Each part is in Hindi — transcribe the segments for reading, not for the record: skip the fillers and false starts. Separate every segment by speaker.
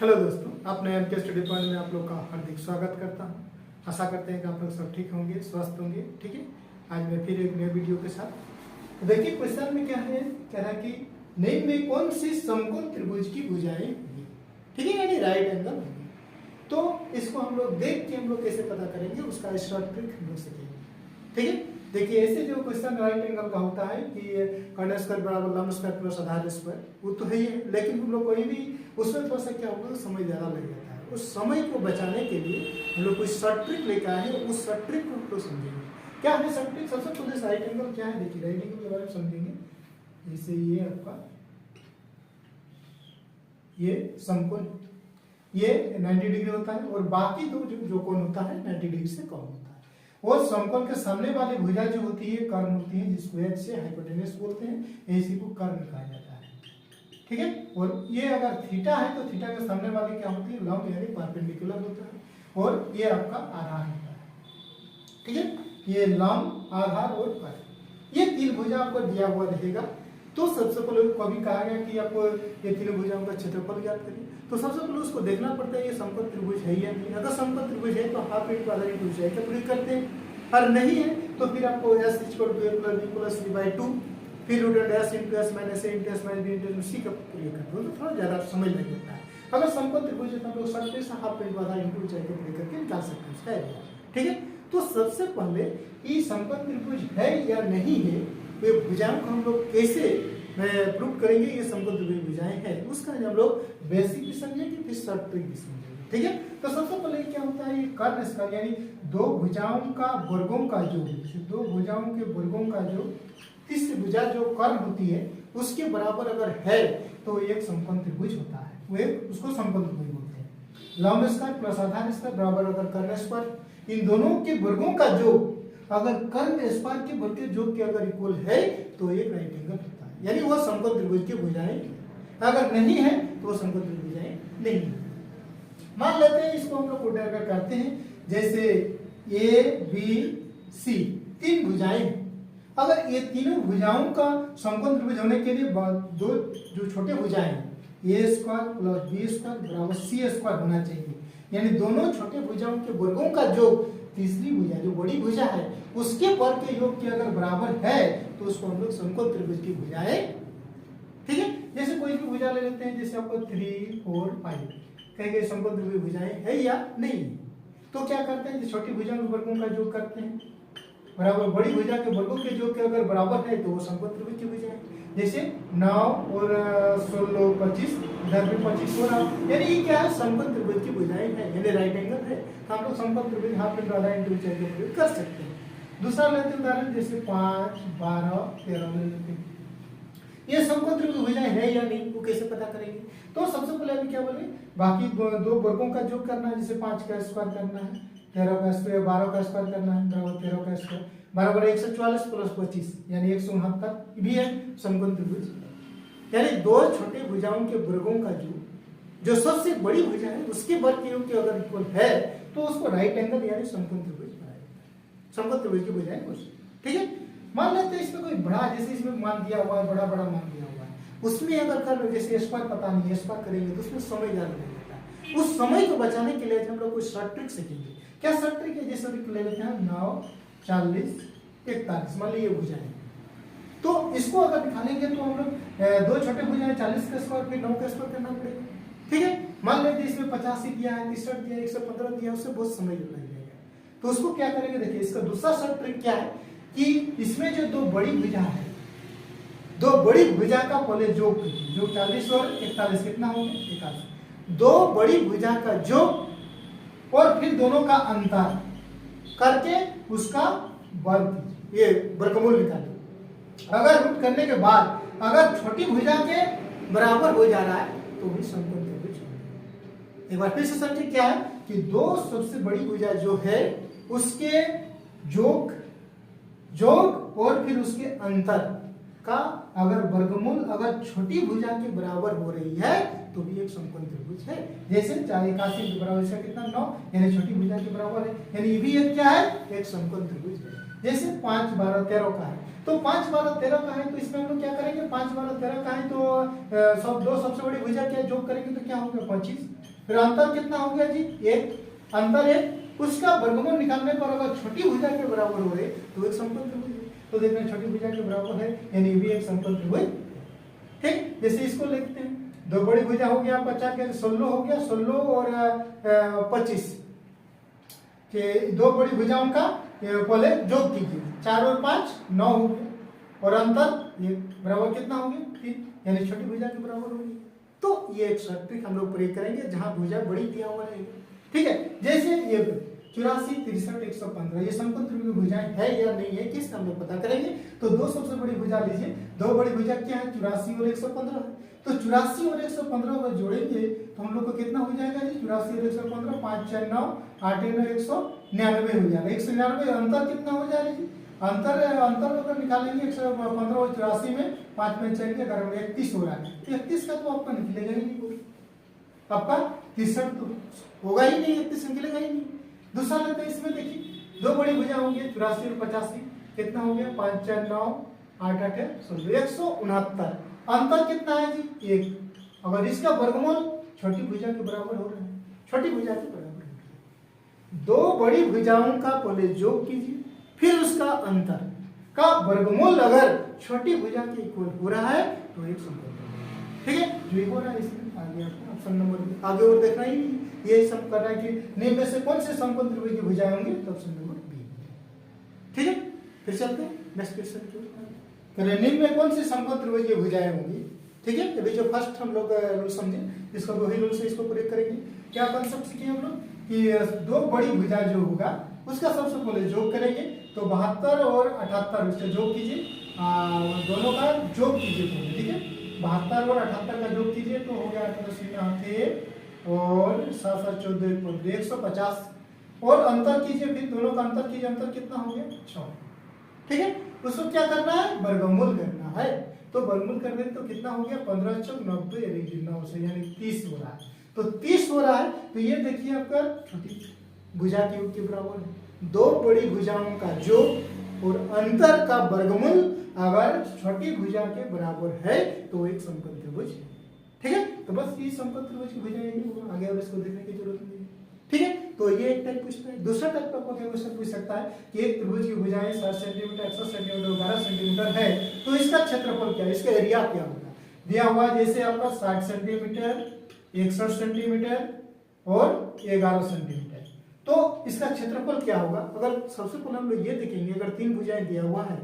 Speaker 1: हेलो दोस्तों, अपने एम के स्टडी पॉइंट में आप लोग का हार्दिक स्वागत करता हूं। आशा करते हैं कि आप लोग सब ठीक होंगे, स्वस्थ होंगे। ठीक है, आज मैं फिर एक नए वीडियो के साथ। देखिए क्वेश्चन में क्या है, कह रहा है कि निम्न में कौन सी समकोण त्रिभुज की भुजाएं होंगी। ठीक है, यानी राइट एंगल होंगी। तो इसको हम लोग देख के हम लोग कैसे पता करेंगे, उसका शॉर्ट ट्रिक हम लोग सीखेंगे। ठीक है, देखिए ऐसे जो क्वेश्चन राइट एंगल का होता है कि कर्ण स्क्वायर बराबर लंब स्क्वायर प्लस आधार स्क्वायर, वो तो है ही है, लेकिन हम लोग कोई भी उसमें थोड़ा सा क्या होगा, समय ज़्यादा लग जाता है। उस समय को बचाने के लिए हम लोग कोई शॉर्ट ट्रिक लेकर आए हैं, उस शॉर्ट ट्रिक को हम लोग समझेंगे। क्या है शॉर्ट ट्रिक? सबसे पहले राइट एंगल क्या है, देखिए राइट एंगल के बारे में समझेंगे। जैसे ये आपका ये समकोण, ये 90 डिग्री होता है और बाकी दो जो कोण होता है 90 डिग्री से कम होता है। और समकोण के सामने वाली भुजा जो होती है कर्ण होती है, जिसको एच से हाइपोटेनस बोलते हैं, इसी को कर्ण कहा जाता है। ठीक है, और ये अगर थीटा है तो थीटा के सामने वाली क्या होती है, लंब यानी परपेंडिकुलर होता है। और ये आपका आधार होता है। ठीक है, ये लंब, आधार और कर्ण, ये तीन भुजा आपको दिया हुआ रहेगा। तो सबसे पहले कभी कहा गया कि आपको ये तीनों भुजाओं का क्षेत्रफल ज्ञात करिए, तो सबसे पहले उसको देखना पड़ता है ये समकोण त्रिभुज है या नहीं। अगर समकोण त्रिभुज है तो हाफ इंटू आधा इंटू ऊंचाई का प्रयोग करते हैं, और नहीं है तो फिर आपको s = a + b + c/2 फिर root s × s - a × s - b × c का प्रयोग करते हैं, तो थोड़ा ज्यादा समझ लग जाता है। अगर समकोण त्रिभुज है तो हम लोग सरफेस से हाफ इंटू आधा इंटू ऊंचाई का प्रयोग करके निकाल सकते हैं उसका एरिया। ठीक है, तो सबसे पहले ये समकोण त्रिभुज है या नहीं है, वे भुजाओं को हम लोग कैसे प्रूव करेंगे ये समकोण त्रिभुज भुजाएं हैं, उसका हम लोग बेसिक भी समझेंगे, फिर शॉर्ट ट्रिक भी समझेंगे। ठीक है, तो सबसे पहले क्या होता है, ये कर्ण स्क्वायर यानी दो भुजाओं का वर्गों का योग, दो भुजाओं के वर्गों का योग, तीसरी भुजा जो कर्ण होती है उसके बराबर अगर है तो एक समकोण त्रिभुज होता है, वो एक उसको समकोण त्रिभुज बोलते हैं। लंब स्क्वायर प्लस आधार स्क्वायर बराबर अगर कर्ण स्क्वायर, इन दोनों के वर्गों का योग अगर कर्ण स्क्वायर के वर्ग के योग के अगर इक्वल है तो एक राइट एंगल होता है, यानी वो समकोण त्रिभुज की भुजाएं। अगर नहीं है तो वो समकोण त्रिभुज भुजाएं नहीं है। मान लेते हैं इसको हम लोग उल्टा कर करते हैं, जैसे ए बी सी तीन भुजाएं, अगर ये तीनों भुजाओं का समकोण त्रिभुज होने के लिए दो जो छोटे भुजाएं a² + b² = c² होना चाहिए, यानी दोनों छोटे भुजाओं के वर्गों का योग तीसरी भुजा जो बड़ी भुजा है उसके वर्ग के योग के अगर बराबर है तो उसको हम लोग समकोण त्रिभुज की भुजाएं। ठीक है, जैसे कोई भी भुजा ले लेते हैं, जैसे आपको 3 4 5 कहेंगे समकोण त्रिभुज भुजाएं है या नहीं, तो क्या करते हैं, छोटी भुजाओं के वर्गों का योग करते हैं, बराबर बड़ी भुजा के वर्गों के योग के अगर बराबर है तो वो समकोण त्रिभुज की भुजाएं। जैसे 9 और 16 25, इधर भी 25 हो रहा, यानी ये क्या है, समकोण त्रिभुज की भुजाएं है, यानी राइट एंगल है। तो हम लोग समकोण त्रिभुज हाफ इंटू आधा इंटू ऊंचाई का प्रयोग कर सकते हैं। दूसरा लेते हैं उदाहरण, जैसे 5 12 13 ले लेते हैं, ये समकोण त्रिभुज भुजाएं है या नहीं, वो कैसे पता करेंगे। तो सबसे पहले अभी क्या बोले, बाकी दो वर्गों का योग करना है, जैसे 5 का स्क्वायर करना है, 13 का स्क्वायर 12 का स्क्वायर करना है, बराबर 13 का स्क्वायर बराबर 144 + 25 यानी 169 भी है समकोण त्रिभुज। यानी दो छोटे भुजाओं के वर्गों का योग जो सबसे बड़ी भुजा है उसके वर्ग के योग के अगर इक्वल है तो उसको राइट एंगल यानी समकोण त्रिभुज कहा जाता है। समकोण त्रिभुज की भुजाएं कुछ। ठीक है, मान लेते हैं इसमें कोई बड़ा, जैसे इसमें मान दिया हुआ है, बड़ा बड़ा मान दिया हुआ है, उसमें अगर कर लो, जैसे स्क्वायर पता नहीं है, स्क्वायर करेंगे तो उसमें समय ज्यादा लग जाता है। उस समय को बचाने के लिए हम लोग कुछ शॉर्ट ट्रिक सीखेंगे। क्या शॉर्ट ट्रिक है, जैसे ले लेते हैं 9 40 41, मान लीजिए भुजाएं, तो इसको अगर निकालेंगे तो हम लोग दो छोटे भुजाएं 40 का स्क्वायर फिर 9 का स्क्वायर करना पड़ेगा। ठीक है, मान लेते हैं इसमें 85 दिया है, 63 दिया, 115 दिया, उससे बहुत समय लग जाएगा। तो उसको क्या करेंगे, देखिए इसका दूसरा शॉर्ट ट्रिक क्या है कि इसमें जो दो बड़ी भुजा है, दो बड़ी भुजा का पहले योग कीजिए, जो 40 और 41 कितना हो गया 41, दो बड़ी भुजा का योग और फिर दोनों का अंतर करके उसका वर्ग कीजिए, ये वर्गमूल निकालिए। अगर रूट करने के बाद अगर छोटी भुजा के बराबर हो जा रहा है तो भी समकोण त्रिभुज है। एक बार फिर से समझिए क्या है कि दो सबसे बड़ी भुजा जो है उसके योग और फिर उसके अंतर का अगर वर्गमूल अगर छोटी भुजा के बराबर हो रही है तो भी एक समकोण त्रिभुज है। जैसे 81 के बराबर इसका कितना 9, यानी छोटी भुजा के बराबर है, यानी ये भी एक क्या है, एक समकोण त्रिभुज है। जैसे 5 12 13 का है, तो तो 5 12 13 का है, तो इसमें हम लोग क्या करेंगे, 5 12 13 का है तो सब दो सबसे बड़ी भुजा क्या जोड़ करेंगे तो क्या हो गया 25। फिर अंतर कितना हो गया जी, एक अंतर है, उसका वर्गमूल निकालने पर अगर छोटी भुजा के बराबर हो रहे तो एक समकोण त्रिभुज है। तो देखना छोटी भुजा के बराबर है यानी भी एक समकोण त्रिभुज। ठीक, जैसे इसको लिखते हैं, दो बड़ी भुजा हो गया 50 के 16 हो गया, 16 और 25 के दो बड़ी भुजाओं का पहले जोड़ कीजिए, 4 और 5 9 हो गया, और अंतर ये बराबर कितना हो गया 3, यानी छोटी भुजा के बराबर होगी। तो ये एक शर्त हम लोग प्रयोग करेंगे जहां भुजा बड़ी दिया हुआ रहेगा। ठीक है, जैसे ये 84 63 115 ये समकोण त्रिभुज भुजाएं है या नहीं है, किस हम लोग पता करेंगे। तो दो सबसे बड़ी भुजा लीजिए, दो बड़ी भुजा क्या है 84 और 115 है। तो 84 और 115 को जोड़ेंगे तो हम लोग को कितना हो जाएगा जी, 84 और 115 5 4 9 8 9 199 हो जाएगा। 199 अंतर कितना हो जाएगा जी, अंतर अगर निकालेंगे 115 और 84 में 5 में 4 के 11 में 31 हो रहा है, तो 31 का तो आपका निकलेगा ही नहीं, आपका 63 तो होगा ही नहीं, 31 निकलेगा ही नहीं। दूसरा लेते हैं, इसमें देखिए दो बड़ी भुजा होंगी 84 और 85 कितना हो गया 5 4 9 8 8 16 169, अंतर कितना है जी 1। अगर इसका वर्गमूल छोटी भुजा के बराबर हो रहा है, छोटी भुजा के बराबर हो रहा है, दो बड़ी भुजाओं का पहले योग कीजिए, फिर उसका अंतर का वर्गमूल अगर छोटी भुजा के इक्वल हो रहा है तो एक समकोण। ठीक है, जो हो रहा है इसमें आगे आपको ऑप्शन नंबर आगे और देखना ही नहीं, ये सब कर रहा है कि निम्न में से कौन से समकोण त्रिभुज की भुजाएं होंगी, तो ऑप्शन नंबर बी। ठीक है, फिर चलते हैं नेक्स्ट क्वेश्चन की। निम्न में कौन से समकोण त्रिभुज की भुजाएं होंगी। ठीक है, अभी जो फर्स्ट हम लोग रूल समझे, इसको वही रूल से इसको प्रयोग करेंगे। क्या कॉन्सेप्ट सीखे हम लोग कि दो बड़ी भुजा जो होगा उसका सबसे पहले योग करेंगे, तो 72 और 78 उसका योग कीजिए, दोनों का योग कीजिए। ठीक है, 72 और 78 का योग कीजिए तो हो गया 18 और 7 7 14 150, और अंतर कीजिए, फिर दोनों का अंतर कीजिए, अंतर कितना हो गया 6। ठीक है, उसको क्या करना है, वर्गमूल करना है। तो वर्गमूल करने तो कितना हो गया 15 चौक 90 यानी 30 हो रहा है। तो 30 हो रहा है, तो ये देखिए आपका छोटी भुजा के योग के बराबर है। दो बड़ी भुजाओं का योग और अंतर का वर्गमूल अगर छोटी भुजा के बराबर है तो एक समकोण त्रिभुज है। ठीक है, तो बस ये समकोण त्रिभुज की भुजा यही होगा, आगे और इसको देखने की जरूरत नहीं है। ठीक है, तो ये एक टाइप पूछता है। दूसरा टाइप आपको क्या क्वेश्चन पूछ सकता है कि एक त्रिभुज की भुजाएं 60 सेंटीमीटर 100 सेंटीमीटर 11 सेंटीमीटर है, तो इसका क्षेत्रफल क्या है, इसका एरिया क्या होगा। दिया हुआ जैसे आपका 60 सेंटीमीटर 61 सेंटीमीटर और 11 सेंटीमीटर, तो इसका क्षेत्रफल क्या होगा। अगर सबसे पहले हम लोग ये देखेंगे, अगर तीन भुजाएं दिया हुआ है,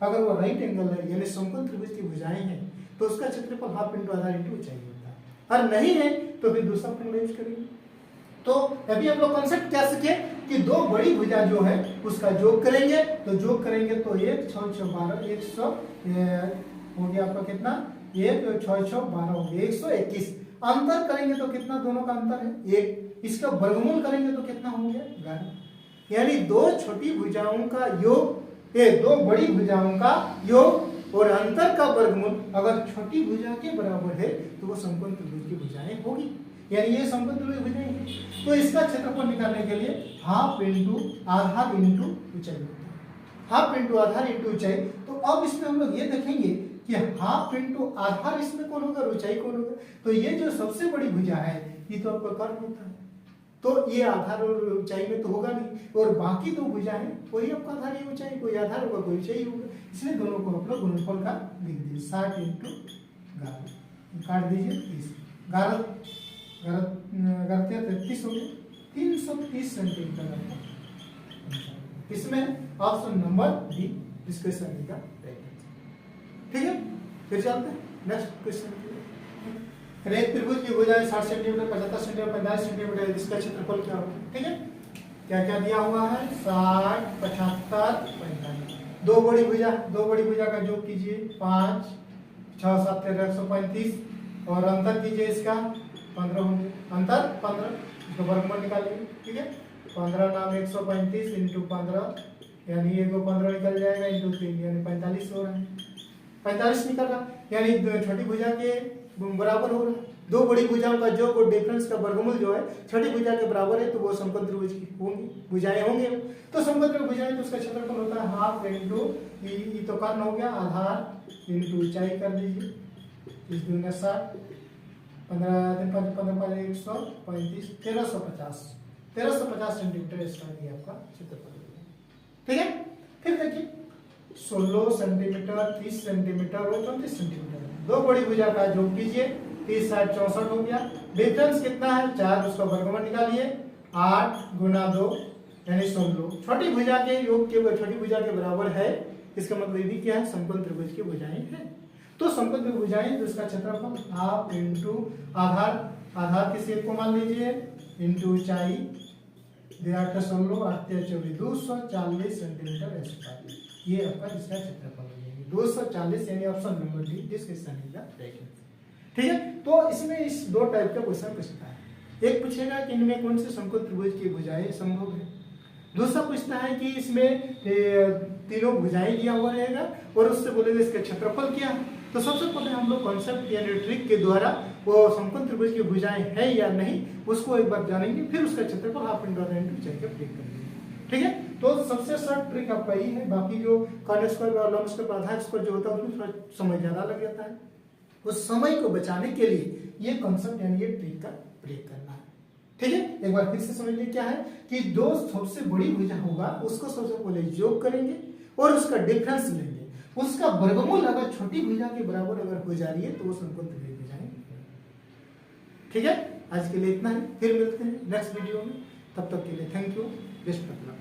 Speaker 1: अगर वो राइट एंगल है यानी समकोण त्रिभुज की भुजाएं हैं, तो उसका क्षेत्रफल हाफ इंटू आधार इंटू ऊंचाई होता है। और नहीं है तो फिर दूसरा फॉर्मूला यूज करेंगे। तो अभी हम लोग कॉन्सेप्ट क्या सीखे कि दो बड़ी भुजा जो है उसका योग करेंगे, तो योग करेंगे तो 1 6 6 12 100 हो गया आपका कितना 1 6 6 12 हो गया 121। अंतर करेंगे तो कितना, दोनों का अंतर है 1, इसका वर्गमूल करेंगे तो कितना हो गया 11। यानी दो छोटी भुजाओं का योग, ये दो बड़ी भुजाओं का योग और अंतर का वर्गमूल अगर छोटी भुजा के बराबर है तो वो समकोण त्रिभुज की भुजाएं होगी, यानी ये समकोण त्रिभुज भुजाएं हैं। तो इसका क्षेत्रफल निकालने के लिए हाफ इंटू आधार इंटू ऊंचाई होता है, हाफ इंटू आधार इंटू ऊंचाई। तो अब इसमें हम लोग ये देखेंगे कि हाफ इंटू आधार इसमें कौन होगा, ऊंचाई कौन होगा। तो ये जो सबसे बड़ी भुजा है ये तो आपका कर्ण होता है, तो ये आधार और ऊंचाई में तो होगा नहीं, और बाकी दो भुजा है कोई आपका आधार ही ऊंचाई, कोई आधार होगा कोई ऊंचाई होगा, इसलिए दोनों को आप लोग गुणनफल का लिख दीजिए 60 इंटू 11 काट दीजिए 30 11 33 हो गया 330 सेंटीमीटर। इसमें ऑप्शन नंबर बी इस क्वेश्चन का ठीक है। फिर चलते हैं नेक्स्ट क्वेश्चन। एक त्रिभुज की भुजाएं 60 सेंटीमीटर 75 सेंटीमीटर 45 सेंटीमीटर, इसका क्षेत्रफल क्या होगा। ठीक है, क्या क्या दिया हुआ है 60 75 45, दो बड़ी भुजा का योग कीजिए 5 6 7 13 135 और अंतर कीजिए इसका 15 होंगे, अंतर 15 इसको वर्गमूल निकालिए। ठीक है, 15 नाम 135 इंटू 15 यानी ये 15 निकल जाएगा इंटू 3 यानी 45 हो रहा है, 45 निकल रहा यानी छोटी भुजा के बराबर हो रहा है। दो बड़ी भुजाओं का जो को डिफरेंस का वर्गमूल जो है छठी भुजा के बराबर है, तो वो समकोण त्रिभुज की होंगी, भुजाएं होंगे। तो समकोण त्रिभुज भुजाएं तो उसका क्षेत्रफल होता है हाफ इंटू ई, तो कर्ण हो गया, आधार इंटू ऊंचाई कर दीजिए, 30 दूनी 60, 15 दिन 15 135, 1350 सेंटीमीटर इसका ये आपका क्षेत्रफल है। ठीक है, फिर देखिए 16 सेंटीमीटर, 30 सेंटीमीटर और 34 सेंटीमीटर, दो बड़ी भुजा का जोड़ कीजिए, 30 60 64 हो गया। डिफरेंस कितना है 4, उसका वर्गमूल निकालिए, 8 गुना 2 यानी 16। छोटी भुजा के योग के छोटी भुजा के बराबर है, इसका मतलब ये भी क्या है, समकोण त्रिभुज की भुजाएं हैं। तो समकोण त्रिभुज भुजाएं तो इसका क्षेत्रफल हाफ इंटू आधार, आधार के शेप को मान लीजिए, इंटू ऊंचाई 8 16 8 24 240 सेंटीमीटर स्क्वायर, ये आपका इसका क्षेत्रफल हो जाएगा 240, यानी option number D discussion is the right answer. ठीक है, तो इसमें इस दो टाइप का क्वेश्चन पूछता है। एक पूछेगा कि इनमें कौन से समकोण त्रिभुज की भुजाएं संभव है, दूसरा पूछता है कि इसमें तीनों भुजाएं दिया हुआ रहेगा और उससे बोलेगा इसका क्षेत्रफल क्या है। तो सबसे पहले हम लोग कॉन्सेप्ट यानी ट्रिक के द्वारा वो समकोण त्रिभुज की भुजाएं है या नहीं उसको एक बार जानेंगे, फिर उसका क्षेत्रफल हाफ इंटू ऊंचाई का प्रयोग करेंगे। ठीक है, तो सबसे शॉर्ट ट्रिक आपका ये है, बाकी जो कर्ण स्क्वायर और लंब स्क्वायर आधार स्क्वायर जो होता है उसमें थोड़ा समय ज्यादा लग जाता है, उस समय को बचाने के लिए ये कॉन्सेप्ट यानी ये ट्रिक का प्रयोग करना है। ठीक है, एक बार फिर से समझ लीजिए क्या है कि दो सबसे बड़ी भुजा होगा उसको सबसे पहले योग करेंगे और उसका डिफरेंस लेंगे, उसका वर्गमूल अगर छोटी भुजा के बराबर अगर हो जा रही है तो वो समकोण त्रिभुज भुजाएं। ठीक है, आज के लिए इतना ही, फिर मिलते हैं नेक्स्ट वीडियो में, तब तक के लिए thank you, best of luck.